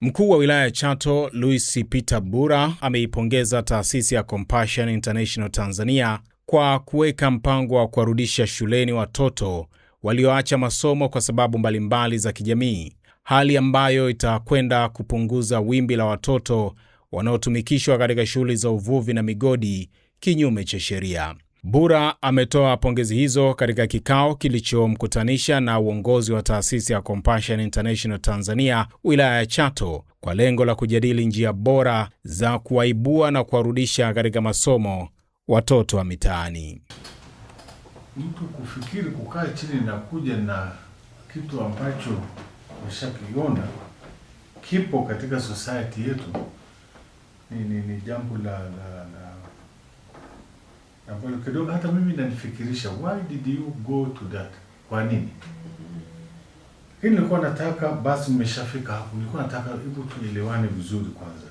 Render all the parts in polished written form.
Mkuu wa wilaya ya Chato, Louis Peter Bura, ameipongeza taasisi ya Compassion International Tanzania kwa kuweka mpango wa kuwarudisha shuleni watoto walioacha masomo kwa sababu mbalimbali za kijamii, hali ambayo itakwenda kupunguza wimbi la watoto wanaotumikishwa katika shughuli za uvuvi na migodi kinyume cha sheria. Bura ametoa pongezi hizo katika kikao kilichomkutanisha na uongozi wa taasisi ya Compassion International Tanzania wilaya ya Chato kwa lengo la kujadili njia bora za kuwaibua na kuwarudisha katika masomo watoto wa mitaani. Mtu kufikiri kukaa chini na kuja na kitu ambacho umeshakiona kipo katika society yetu ni jambo la ambalo kidogo hata mimi nanifikirisha, why did you go to that? Kwa nini? Lakini nilikuwa nataka basi mmeshafika hapo, nilikuwa nataka hebu tuelewane vizuri kwanza.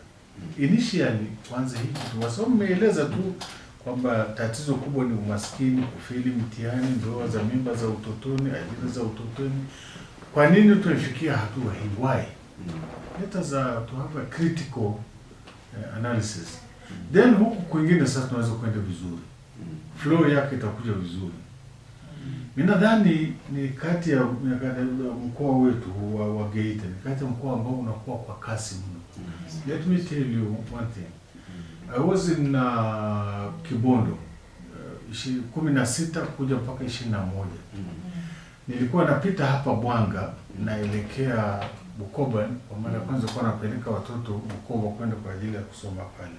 Initially kwanza hiki tu sababu mmeeleza tu kwamba tatizo kubwa ni umaskini, kufeli mtihani, ndoa za mimba za utotoni, ajira za utotoni. Kwa nini tumefikia hatua hii? Why? Let us to have a critical analysis. Then huku kwingine sasa tunaweza kwenda vizuri. Flow yake itakuja vizuri. Mimi nadhani ni kati ya mkoa wetu wa Geita, ni kati ya mkoa ambao unakuwa kwa kasi mno. Let me tell you one thing. I was in Kibondo 16 kuja mpaka 21. Nilikuwa napita hapa Bwanga naelekea Bukoba, kwa maana kwanza kwa napeleka watoto Bukoba kwenda kwa ajili ya kusoma pale.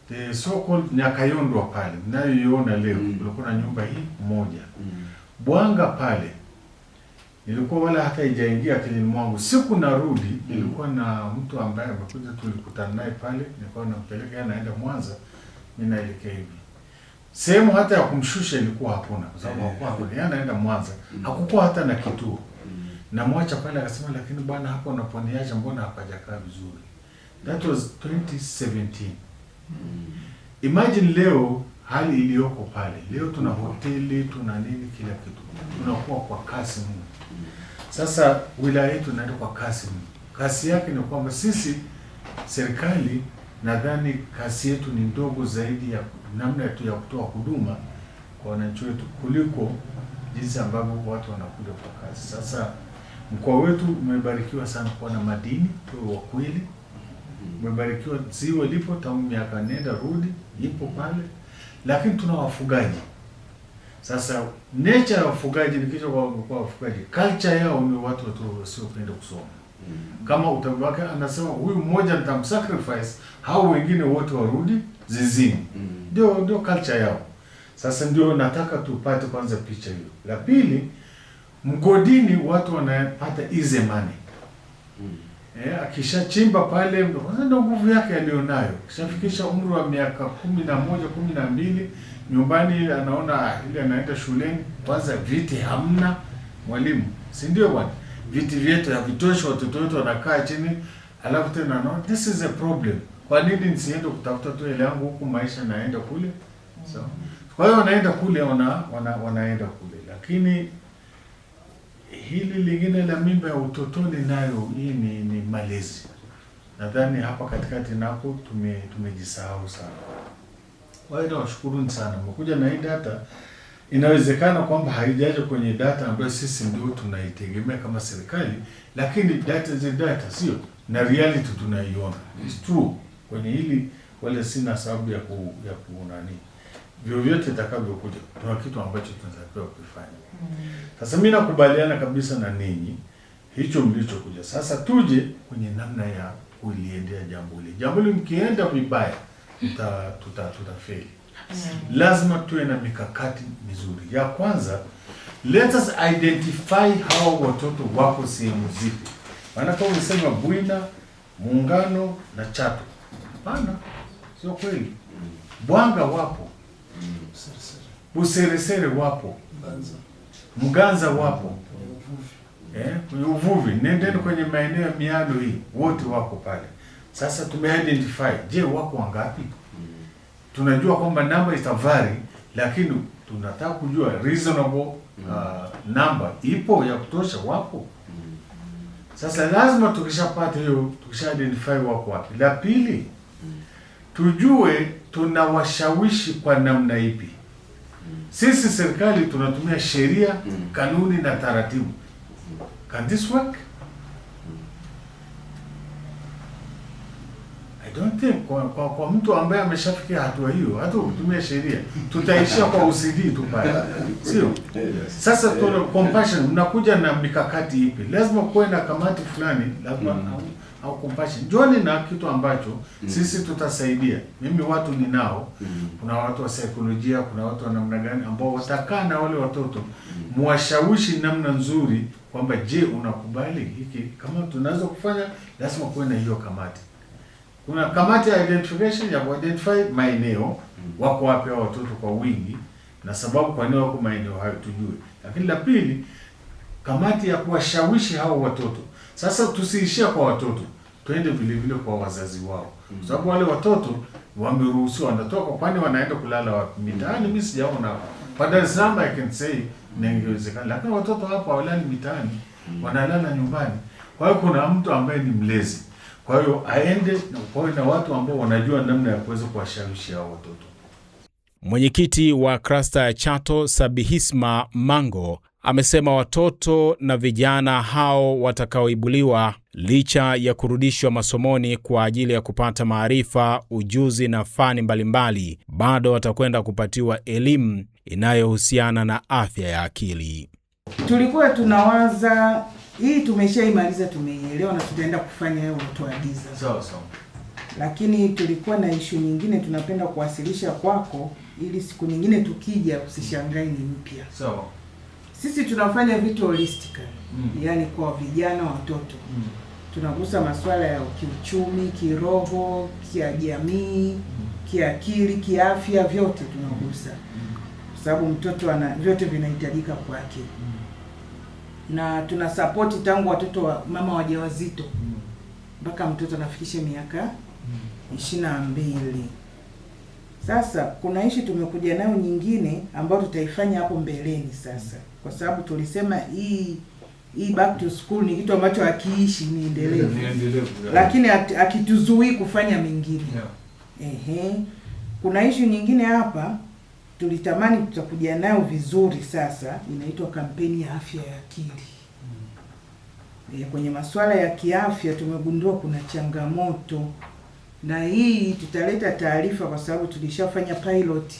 The so-called Nyakayondo pale, mnayoiona leo, kulikuwa na nyumba hii moja. Bwanga pale, nilikuwa wala hata haijaingia akilini mwangu. Siku narudi, nilikuwa na mtu ambaye amekuja tulikutana naye pale, nilikuwa nampeleka anaenda Mwanza, mimi naelekea hivi. Sehemu hata ya kumshusha ilikuwa hakuna, kwa sababu hakuwa yeye anaenda Mwanza. Hakukuwa hata na kituo. Na mwacha pale akasema, lakini bwana hapo unaponiacha mbona hapajakaa vizuri. That was 2017. Imagine leo hali iliyoko pale. Leo tuna hoteli, tuna nini, kila kitu. Tunakuwa kwa kasi mno. Sasa wilaya yetu inaenda kwa kasi mno. Kasi yake ni kwamba sisi serikali nadhani kasi yetu ni ndogo zaidi ya namna yetu ya kutoa huduma kwa wananchi wetu kuliko jinsi ambavyo watu wanakuja kwa kasi. Sasa mkoa wetu umebarikiwa sana kuwa na madini wa kweli. Umebarikiwa ziwa lipo tangu miaka nenda rudi, ipo pale. Lakini tuna wafugaji. Sasa nature ya wafugaji ni kitu kwa wafugaji. Culture yao ni watu wasiopenda kusoma. Kama utabaki anasema huyu mmoja nitamsacrifice, hao wengine wote warudi zizini. Ndio culture yao. Sasa ndio nataka tupate kwanza picha hiyo. La pili, mgodini watu wanapata easy money. Akishachimba pale ndio nguvu yake alionayo. Kishafikisha umri wa miaka 11, 12, nyumbani anaona ile anaenda shuleni, kwanza viti hamna, mwalimu, si ndio bwana? Viti vyetu havitoshi, watoto wetu wanakaa chini, alafu tena no, this is a problem. Kwa nini nisiende kutafuta tu ile yangu huku maisha naenda kule? So, kwa hiyo wanaenda kule wanaenda kule. Lakini hili lingine la mimba ya utotoni nayo hii ni malezi. Nadhani hapa katikati napo tumejisahau sana. Kwa hiyo nawashukuruni sana. Mmekuja na hii data. Inawezekana kwamba haijaje kwenye data ambayo sisi ndio tunaitegemea kama serikali, lakini data sio na reality tunaiona. It's true. Kwenye hili wale sina sababu ya kuonani. Vyovyote itakavyokuja tuna kitu ambacho tunatakiwa kufanya. Sasa mimi nakubaliana kabisa na ninyi hicho mlichokuja. Sasa tuje kwenye namna ya kuliendea jambo hili. Jambo hili mkienda vibaya tutafeli. Lazima tuwe na mikakati mizuri. Ya kwanza, let us identify how watoto wako sehemu zipi. Maana kama unasema Bwina, Muungano na Chato. Hapana, sio kweli. Bwanga wapo. Buseresere wapo. Mganza wapo. Kwenye uvuvi, nendeni kwenye maeneo ya mialo hii, wote wako pale. Sasa tume-identify, je, wako wangapi? Tunajua kwamba namba itavari, lakini tunataka kujua reasonable number ipo ya kutosha wapo. Sasa lazima tukishapata hiyo, tukisha identify wako wapi. La pili, tujue tunawashawishi kwa namna ipi. Sisi serikali tunatumia sheria, kanuni na taratibu. Can this work? I don't think kwa mtu ambaye ameshafikia hatua hiyo, hata kutumia sheria tutaishia kwa OCD tu pale, sio? Sasa tuna compassion, mnakuja na mikakati ipi? Lazima kuwe na kamati fulani, lazima au compassion. Njoni na kitu ambacho sisi tutasaidia. Mimi watu ninao, kuna watu wa saikolojia, kuna watu wa namna gani ambao watakaa na wale watoto, muwashawishi namna nzuri kwamba je, unakubali hiki? Kama tunaweza kufanya, lazima kuwe na hiyo kamati. Kuna kamati ya identification ya identify maeneo wako wapi hao watoto kwa wingi na sababu kwa nini wako maeneo hayo tujue. Lakini la pili, kamati ya kuwashawishi hao watoto. Sasa tusiishia kwa watoto, twende vile vile kwa wazazi wao. Sababu wale watoto wameruhusiwa, wanatoka kwani wanaenda kulala wapi? Mitaani mimi sijaona. Kwa Dar es Salaam I can say ingewezekana. Lakini watoto hapo hawalali mitaani, wanalala nyumbani. Kwa hiyo kuna mtu ambaye ni mlezi. Kwa hiyo aende na watu ambao wanajua namna ya kuweza kuwashawishi hao watoto. Mwenyekiti wa cluster ya Chato Sabihisma Mango amesema watoto na vijana hao watakaoibuliwa licha ya kurudishwa masomoni kwa ajili ya kupata maarifa, ujuzi na fani mbalimbali, bado watakwenda kupatiwa elimu inayohusiana na afya ya akili. Tulikuwa tunawaza hii tumeshaimaliza, tumeielewa na tutaenda kufanya hayo unaotuagiza. Sawa. Lakini tulikuwa na issue nyingine tunapenda kuwasilisha kwako ili siku nyingine tukija usishangae ni mpya. Sawa. Sisi tunafanya vitu holistically. Yaani kwa vijana, watoto. Tunagusa masuala ya kiuchumi, kiroho, kijamii, kiakili, kiafya, vyote tunagusa. Kwa sababu mtoto ana vyote vinahitajika kwake. Na tuna support tangu watoto wa mama wajawazito mpaka mtoto anafikisha miaka 22. Sasa kuna ishi tumekuja nayo nyingine ambayo tutaifanya hapo mbeleni sasa, kwa sababu tulisema hii back to school ni kitu ambacho hakiishi, ni endelevu. Lakini akituzuii kufanya mengine. Kuna ishi nyingine hapa tulitamani tutakuja nayo vizuri sasa, inaitwa kampeni ya afya ya akili. Kwenye masuala ya kiafya tumegundua kuna changamoto, na hii tutaleta taarifa kwa sababu tulishafanya pilot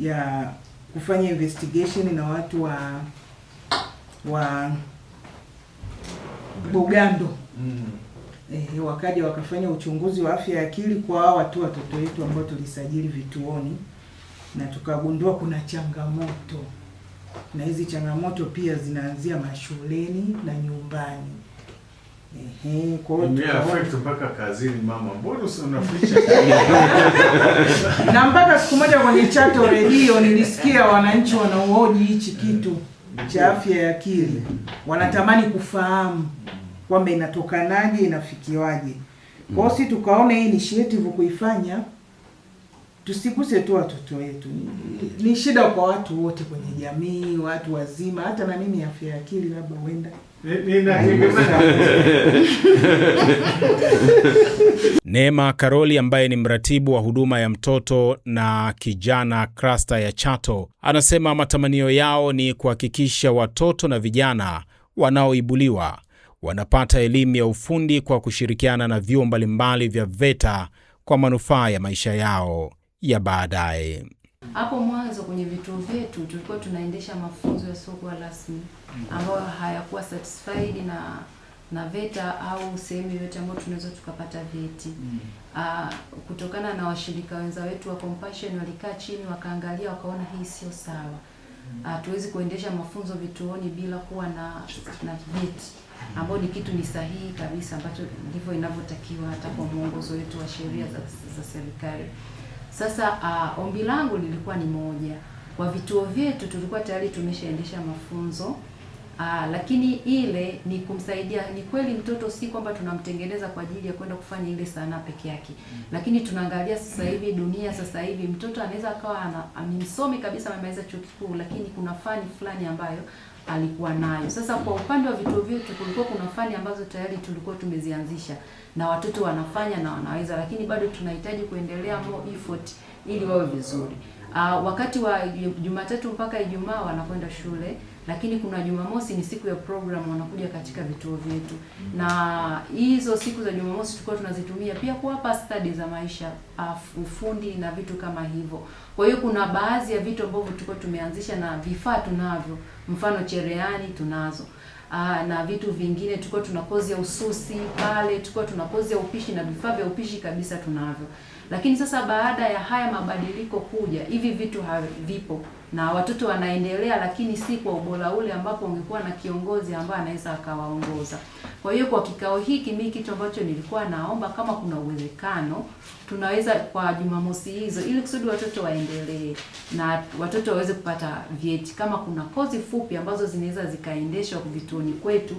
ya kufanya investigation na watu wa Bugando. Wakaja wakafanya uchunguzi wa afya ya akili kwa watoto wetu ambao tulisajili vituoni, na tukagundua kuna changamoto, na hizi changamoto pia zinaanzia mashuleni na nyumbani. Kwa hiyo affect mpaka kazini. Mama, mbona unaficha? Na mpaka siku moja kwenye Chato Radio nilisikia wananchi wanaohoji hichi kitu cha afya ya akili, wanatamani kufahamu kwamba inatokanaje, inafikiwaje. Kwa hiyo sisi tukaona hii initiative kuifanya tusiguse tu watoto wetu. Ni shida kwa watu wote kwenye jamii, watu wazima, hata na mimi afya ya akili labda huenda. Neema Karoli ambaye ni mratibu wa huduma ya mtoto na kijana cluster ya Chato anasema matamanio yao ni kuhakikisha watoto na vijana wanaoibuliwa wanapata elimu ya ufundi kwa kushirikiana na vyuo mbalimbali vya VETA kwa manufaa ya maisha yao ya baadaye. Hapo mwanzo kwenye vituo vyetu tulikuwa tunaendesha mafunzo ya soko rasmi ambayo hayakuwa satisfied na VETA au sehemu yoyote ambayo tunaweza tukapata vyeti. Kutokana na washirika wenza wetu wa Compassion walikaa chini wakaangalia wakaona hii sio sawa. Tuwezi kuendesha mafunzo vituoni bila kuwa na vyeti, ambao ni kitu ni sahihi kabisa ambacho ndivyo inavyotakiwa hata kwa mwongozo wetu wa sheria za serikali. Sasa ombi langu lilikuwa ni moja. Kwa vituo vyetu tulikuwa tayari tumeshaendesha mafunzo, lakini ile ni kumsaidia. Ni kweli mtoto si kwamba tunamtengeneza kwa ajili ya kwenda kufanya ile sanaa peke yake, lakini tunaangalia sasa hivi dunia, sasa hivi mtoto anaweza akawa amemsome kabisa, amemaliza chuo kikuu, lakini kuna fani fulani ambayo alikuwa nayo. Sasa kwa upande wa vituo vyetu kulikuwa kuna fani ambazo tayari tulikuwa tumezianzisha na watoto wanafanya na wanaweza, lakini bado tunahitaji kuendelea more effort ili wawe vizuri. Wakati wa Jumatatu mpaka Ijumaa wanakwenda shule, lakini kuna Jumamosi ni siku ya program, wanakuja katika vituo vyetu. Na hizo siku za Jumamosi tulikuwa tunazitumia pia kuwapa study za maisha, ufundi na vitu kama hivyo. Kwa hiyo kuna baadhi ya vitu ambavyo tulikuwa tumeanzisha na vifaa tunavyo, mfano cherehani tunazo. Na vitu vingine tulikuwa tuna kozi ya ususi pale, tulikuwa tuna kozi ya upishi na vifaa vya upishi kabisa tunavyo. Lakini sasa baada ya haya mabadiliko kuja, hivi vitu havipo na watoto wanaendelea, lakini si kwa ubora ule ambapo ungekuwa na kiongozi ambaye anaweza akawaongoza. Kwa hiyo kwa kikao hiki mimi kitu ambacho nilikuwa naomba, kama kuna uwezekano tunaweza kwa Jumamosi hizo, ili kusudi watoto waendelee na watoto waweze kupata vyeti, kama kuna kozi fupi ambazo zinaweza zikaendeshwa vituoni kwetu,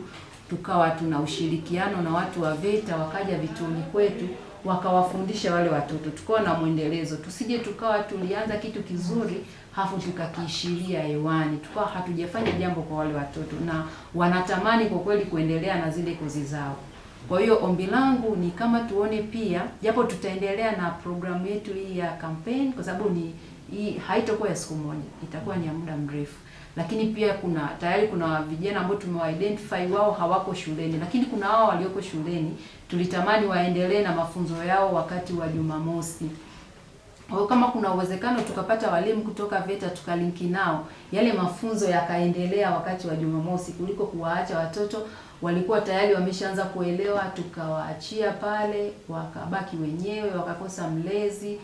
tukawa tuna ushirikiano na watu wa VETA wakaja vituoni kwetu wakawafundisha wale watoto, tukawa na mwendelezo. Tusije tukawa tulianza kitu kizuri hafu tukakiishiria hewani, tukawa hatujafanya jambo kwa wale watoto na wanatamani kwa kweli kuendelea na zile kozi zao. Kwa hiyo ombi langu ni kama tuone pia, japo tutaendelea na programu yetu hii ya campaign, kwa sababu hii haitakuwa ya siku moja, itakuwa ni ya muda mrefu. Lakini pia tayari kuna vijana ambao tumewa-identify wao hawako shuleni, lakini kuna hao walioko shuleni tulitamani waendelee na mafunzo yao wakati wa Jumamosi. Kwa kama kuna uwezekano tukapata walimu kutoka VETA tukalinki nao, yale mafunzo yakaendelea wakati wa Jumamosi, kuliko kuwaacha watoto walikuwa tayari wameshaanza kuelewa tukawaachia pale wakabaki wenyewe wakakosa mlezi.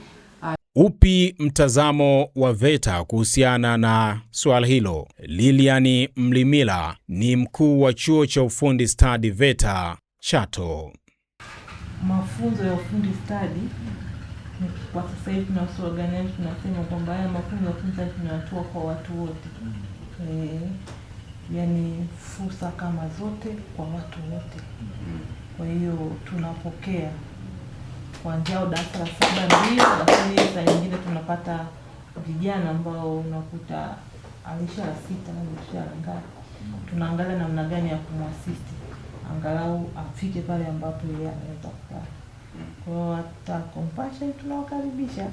Upi mtazamo wa VETA kuhusiana na swala hilo? Lilian Mlimila ni mkuu wa chuo cha ufundi stadi VETA Chato. Mafunzo ya ufundi stadi kwa sasa hivi na organize tunasema kwamba haya mafunzo ya ufundi stadi tunatoa kwa watu wote. Yani fursa kama zote kwa watu wote. Kwa hiyo tunapokea kuanzia darasa la 7 ndio, lakini saa nyingine tunapata vijana ambao unakuta alisha la 6 alisha la ngapi. Tunaangalia namna gani ya kumwasist angalau afike pale ambapo yeye anaweza kukaa. Kwa hiyo hata Compassion tunawakaribisha.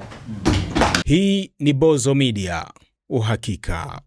Hii ni Bozo Media, uhakika.